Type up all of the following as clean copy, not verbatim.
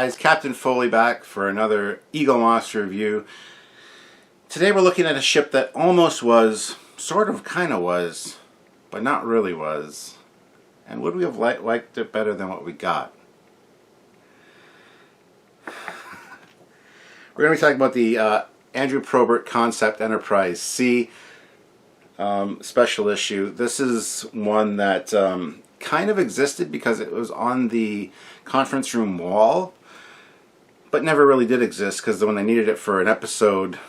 guys, Captain Foley back for another Eaglemoss review. Today we're looking at a ship that almost was, sort of, kind of was, but not really was. And would we have liked it better than what we got? We're going to be talking about the Andrew Probert Concept Enterprise C special issue. This is one that kind of existed because it was on the conference room wall, but never really did exist because when they needed it for an episode,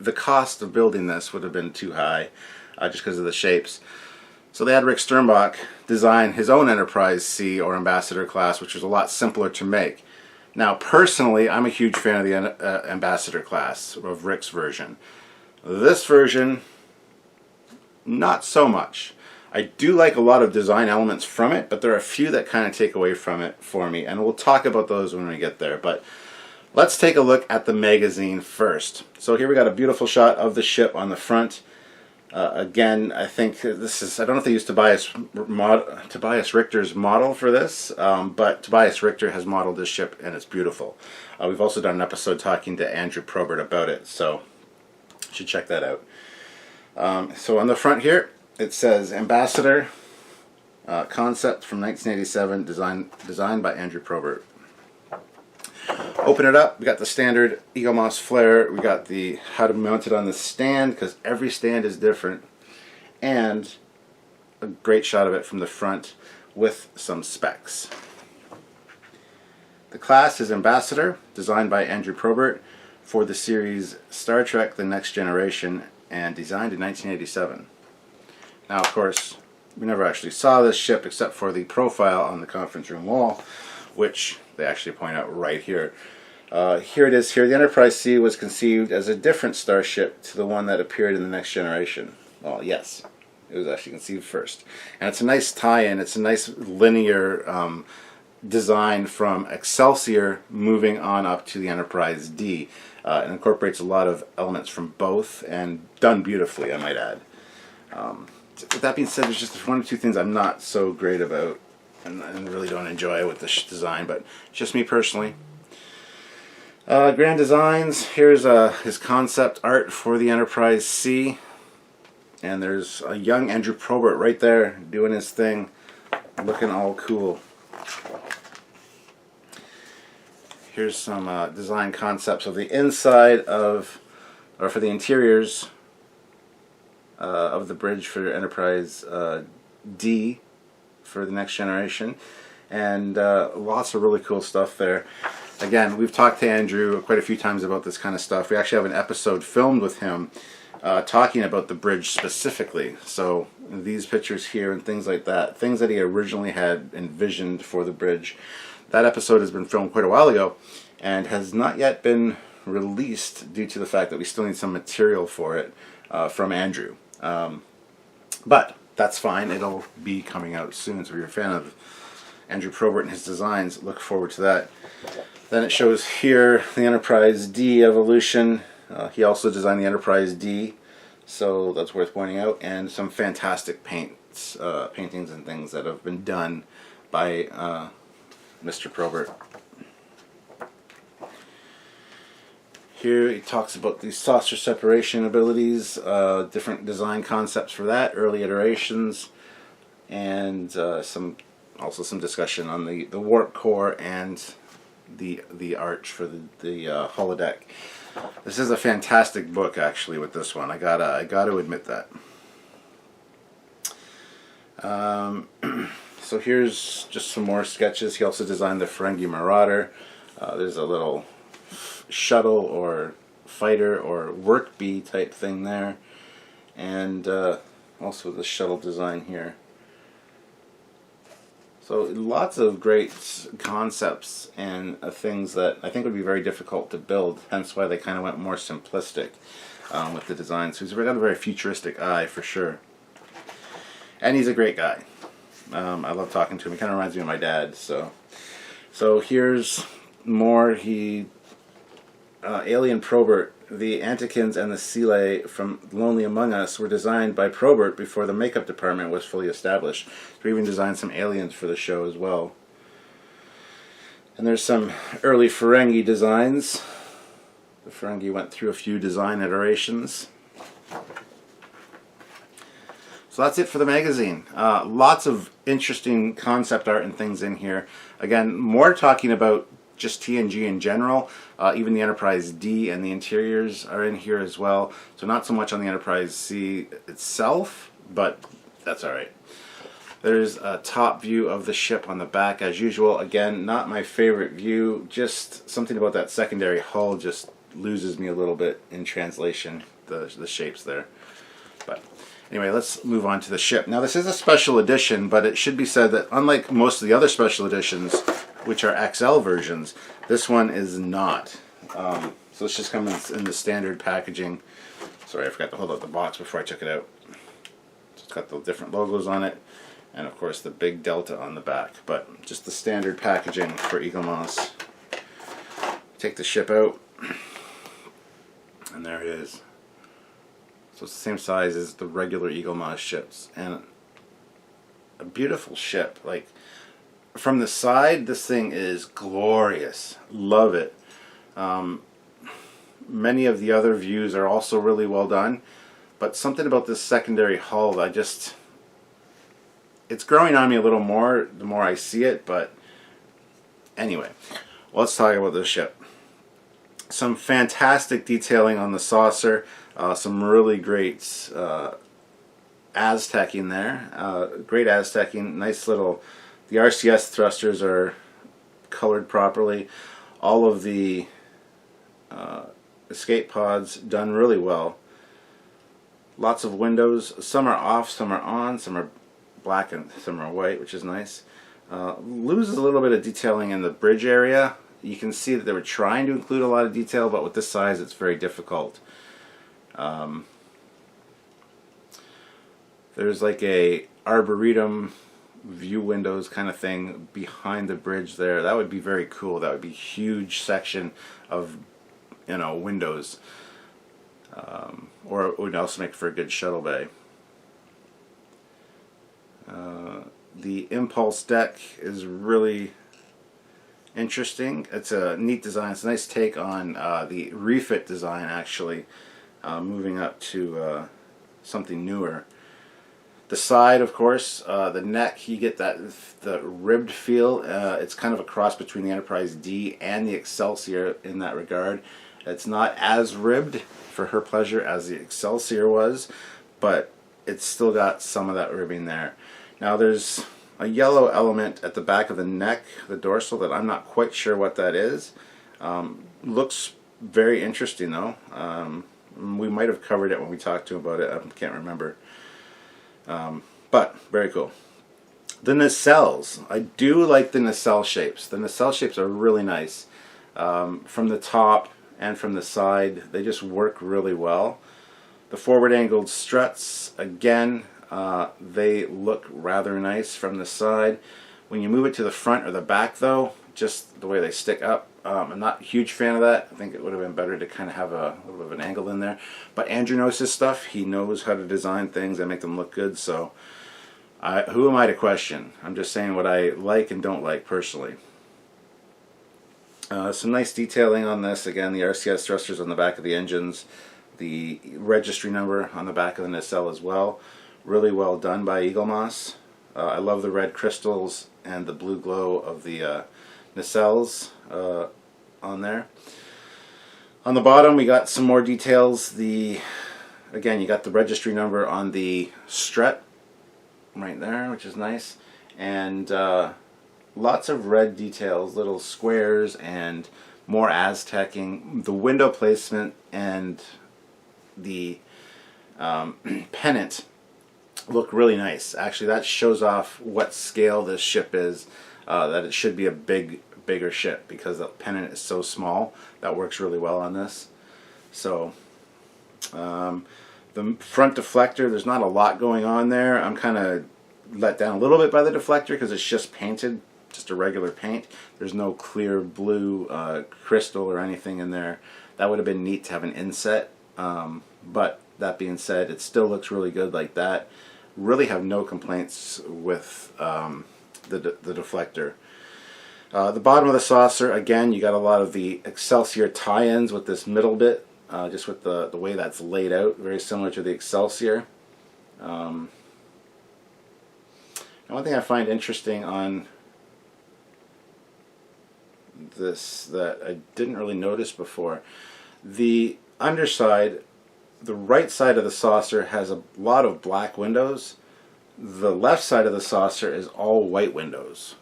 the cost of building this would have been too high just because of the shapes. So they had Rick Sternbach design his own Enterprise C or Ambassador class, which was a lot simpler to make. Now, personally, I'm a huge fan of the Ambassador class, of Rick's version. This version, not so much. I do like a lot of design elements from it, but there are a few that kind of take away from it for me, and we'll talk about those when we get there. But let's take a look at the magazine first. So here we got a beautiful shot of the ship on the front. Again, I think this is, I don't know if they used Tobias Richter's model for this, but Tobias Richter has modeled this ship and it's beautiful. We've also done an episode talking to Andrew Probert about it, so you should check that out. So on the front here, it says Ambassador Concept from 1987, designed by Andrew Probert. Open it up, we got the standard Eaglemoss flare, we got the how to mount it on the stand, because every stand is different, and a great shot of it from the front with some specs. The class is Ambassador, designed by Andrew Probert for the series Star Trek The Next Generation, and designed in 1987. Now, of course, we never actually saw this ship except for the profile on the conference room wall, which they actually point out right here. Here it is here. The Enterprise C was conceived as a different starship to the one that appeared in The Next Generation. Well, yes, it was actually conceived first. And it's a nice tie-in. It's a nice linear design from Excelsior moving on up to the Enterprise D. It incorporates a lot of elements from both and done beautifully, I might add. With that being said, there's just one or two things I'm not so great about and really don't enjoy with this design, but just me personally. Grand Designs, here's his concept art for the Enterprise C, and there's a young Andrew Probert right there doing his thing, looking all cool. Here's some design concepts of the inside of, or for the interiors of the bridge for Enterprise D for the Next Generation, and lots of really cool stuff there. Again, we've talked to Andrew quite a few times about this kind of stuff. We actually have an episode filmed with him talking about the bridge specifically. So these pictures here and things like that, things that he originally had envisioned for the bridge, that episode has been filmed quite a while ago and has not yet been released due to the fact that we still need some material for it from Andrew. But that's fine. It'll be coming out soon. So if you're a fan of Andrew Probert and his designs, look forward to that. Then it shows here the Enterprise D evolution. He also designed the Enterprise D, so that's worth pointing out. And some fantastic paintings and things that have been done by Mr. Probert. Here he talks about the saucer separation abilities, different design concepts for that, early iterations, and also some discussion on the warp core and the arch for the holodeck. This is a fantastic book, actually, with this one. I gotta admit that. So here's just some more sketches. He also designed the Ferengi Marauder. There's a little shuttle or fighter or work bee type thing there, and also the shuttle design here. So lots of great concepts and things that I think would be very difficult to build, hence why they kind of went more simplistic with the design. So he's got a very futuristic eye for sure. And he's a great guy. I love talking to him. He kind of reminds me of my dad. So here's more. Alien Probert, the Antikins and the Seeley from Lonely Among Us were designed by Probert before the makeup department was fully established. We even designed some aliens for the show as well. And there's some early Ferengi designs. The Ferengi went through a few design iterations. So that's it for the magazine. Lots of interesting concept art and things in here. Again, more talking about just TNG in general. Even the Enterprise D and the interiors are in here as well. So not so much on the Enterprise C itself, but that's alright. There's a top view of the ship on the back as usual. Again, not my favorite view. Just something about that secondary hull just loses me a little bit in translation, the shapes there. But anyway, let's move on to the ship. Now this is a special edition, but it should be said that unlike most of the other special editions, which are XL versions, this one is not. So it's just comes in the standard packaging. Sorry, I forgot to hold out the box before I took it out. So it's got the different logos on it, and of course the big Delta on the back, but just the standard packaging for Eaglemoss. Take the ship out, and there it is. So it's the same size as the regular Eaglemoss ships, and a beautiful ship. Like, from the side, this thing is glorious. Love it. Many of the other views are also really well done, but something about this secondary hull, it's growing on me a little more the more I see it. But anyway, let's talk about this ship. Some fantastic detailing on the saucer. Some really great Aztecing there. Great Aztecing. Nice little... The RCS thrusters are colored properly. All of the escape pods done really well. Lots of windows. Some are off, some are on, some are black and some are white, which is nice. Loses a little bit of detailing in the bridge area. You can see that they were trying to include a lot of detail, but with this size it's very difficult. There's like a arboretum view windows kind of thing behind the bridge there. That would be very cool. That would be a huge section of, you know, windows. Or it would also make for a good shuttle bay. The impulse deck is really interesting. It's a neat design. It's a nice take on the refit design, actually, moving up to something newer. The side, of course, the neck, you get the ribbed feel. It's kind of a cross between the Enterprise D and the Excelsior in that regard. It's not as ribbed for her pleasure as the Excelsior was, but it's still got some of that ribbing there. Now there's a yellow element at the back of the neck, the dorsal, that I'm not quite sure what that is. Looks very interesting though. We might have covered it when we talked to him about it. I can't remember. But very cool. The nacelles. I do like the nacelle shapes. The nacelle shapes are really nice. From the top and from the side, they just work really well. The forward angled struts, again, they look rather nice from the side. When you move it to the front or the back though, just the way they stick up, I'm not a huge fan of that. I think it would have been better to kind of have a little bit of an angle in there. But Andrew knows his stuff. He knows how to design things and make them look good, so who am I to question? I'm just saying what I like and don't like personally. Some nice detailing on this. Again, the RCS thrusters on the back of the engines. The registry number on the back of the nacelle as well. Really well done by Eaglemoss. I love the red crystals and the blue glow of the nacelles on there. On the bottom we got some more details. Again, you got the registry number on the strut right there, which is nice, and lots of red details, little squares and more Aztecing. The window placement and the pennant look really nice. Actually, that shows off what scale this ship is, that it should be a bigger ship, because the pennant is so small. That works really well on this. So the front deflector, there's not a lot going on there. I'm kind of let down a little bit by the deflector because it's just painted, just a regular paint. There's no clear blue crystal or anything in there. That would have been neat to have an inset, but that being said, it still looks really good like that. Really have no complaints with the deflector. The bottom of the saucer, again, you got a lot of the Excelsior tie-ins with this middle bit, just with the way that's laid out, very similar to the Excelsior. And one thing I find interesting on this that I didn't really notice before, the underside, the right side of the saucer has a lot of black windows. The left side of the saucer is all white windows.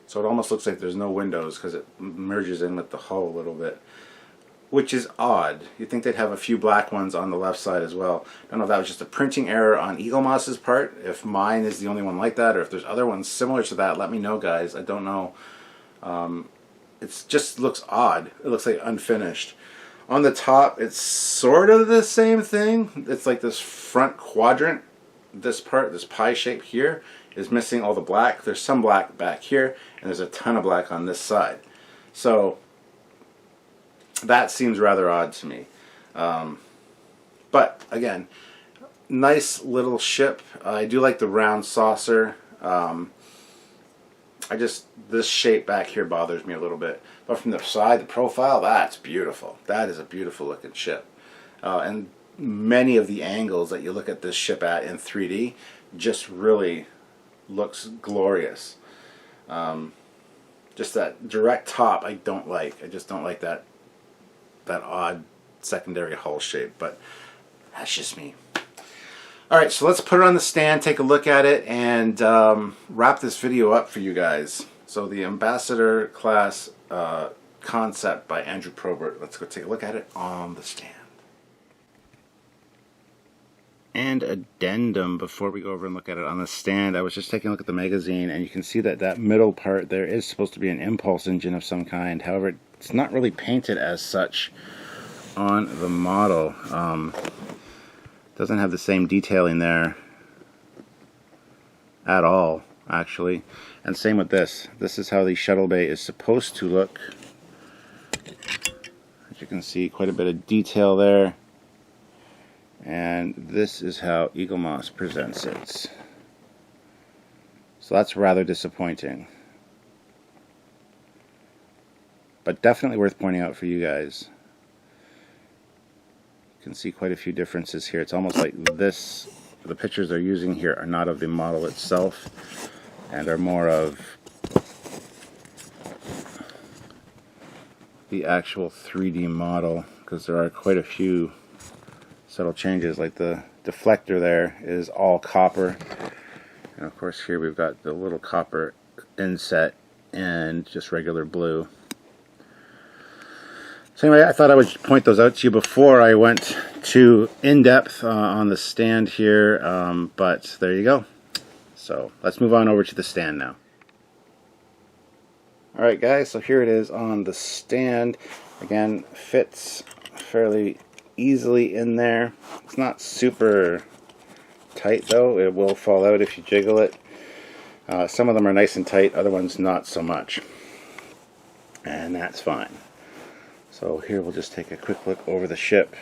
So it almost looks like there's no windows because it merges in with the hull a little bit, which is odd. You'd think they'd have a few black ones on the left side as well. I don't know if that was just a printing error on Eaglemoss's part, if mine is the only one like that, or if there's other ones similar to that. Let me know, guys. I don't know. It just looks odd. It looks like unfinished. On the top, it's sort of the same thing. It's like this front quadrant. This part, this pie shape here, is missing all the black. There's some black back here, and there's a ton of black on this side. So that seems rather odd to me. But again, nice little ship. I do like the round saucer. This shape back here bothers me a little bit. But from the side, the profile, that's beautiful. That is a beautiful looking ship. And many of the angles that you look at this ship at in 3D just really looks glorious. Just that direct top I don't like. I just don't like that odd secondary hull shape, but that's just me. Alright, so let's put it on the stand, take a look at it, and wrap this video up for you guys. So the Ambassador class concept by Andrew Probert. Let's go take a look at it on the stand. And addendum before we go over and look at it on the stand. I was just taking a look at the magazine, and you can see that that middle part there is supposed to be an impulse engine of some kind. However, it's not really painted as such on the model. Doesn't have the same detailing there at all, actually. And same with this. This is how the shuttle bay is supposed to look. As you can see, quite a bit of detail there. And this is how Eaglemoss presents it. So that's rather disappointing. But definitely worth pointing out for you guys. You can see quite a few differences here. It's almost like this, the pictures they're using here are not of the model itself, and are more of the actual 3D model, because there are quite a few subtle changes, like the deflector there is all copper, and of course here we've got the little copper inset and just regular blue. So anyway, I thought I would point those out to you before I went too in-depth on the stand here, but there you go. So let's move on over to the stand now. Alright guys, so here it is on the stand. Again, fits fairly easily in there. It's not super tight though. It will fall out if you jiggle it. Some of them are nice and tight, other ones not so much. And that's fine. So here we'll just take a quick look over the ship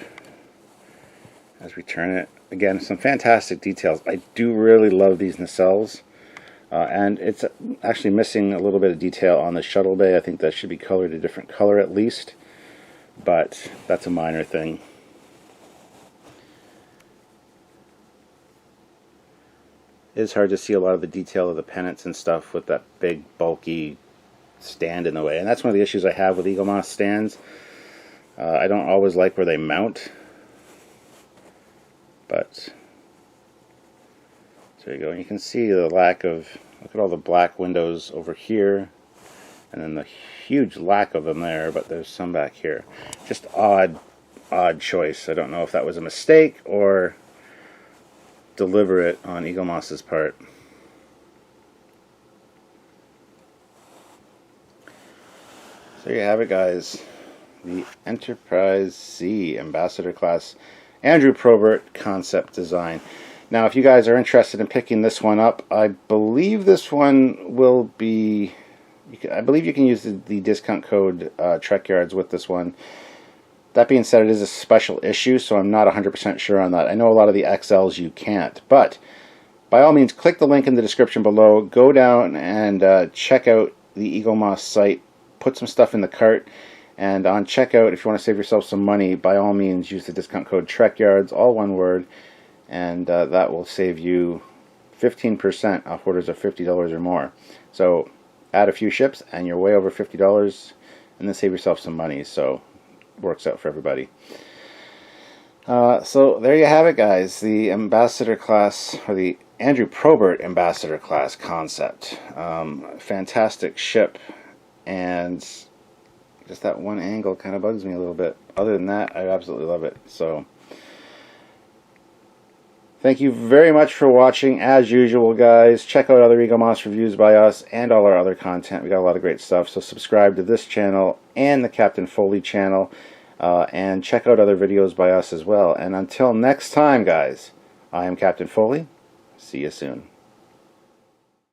as we turn it. Again, some fantastic details. I do really love these nacelles. And it's actually missing a little bit of detail on the shuttle bay. I think that should be colored a different color at least. But that's a minor thing. It's hard to see a lot of the detail of the pennants and stuff with that big bulky stand in the way, and that's one of the issues I have with Eaglemoss stands. I don't always like where they mount, but there you go. And you can see the lack of, look at all the black windows over here, and then the huge lack of them there, but there's some back here. Just odd choice. I don't know if that was a mistake or deliberate on Eaglemoss's part. So there you have it, guys. The Enterprise C Ambassador Class Andrew Probert concept design. Now, if you guys are interested in picking this one up, I believe this one will be, I believe you can use the discount code Trekyards with this one. That being said, it is a special issue, so I'm not 100% sure on that. I know a lot of the XLs you can't, but by all means, click the link in the description below. Go down and check out the Eaglemoss site. Put some stuff in the cart. And on checkout, if you want to save yourself some money, by all means, use the discount code Trekyards, all one word. And that will save you 15% off orders of $50 or more. So add a few ships and you're way over $50, and then save yourself some money. So it works out for everybody. So there you have it, guys. The Ambassador class, or the Andrew Probert Ambassador class concept. Fantastic ship, and just that one angle kind of bugs me a little bit. Other than that, I absolutely love it. So thank you very much for watching. As usual, guys, check out other Eaglemoss reviews by us and all our other content. We got a lot of great stuff. So subscribe to this channel and the Captain Foley channel. And check out other videos by us as well. And until next time, guys, I am Captain Foley. See you soon.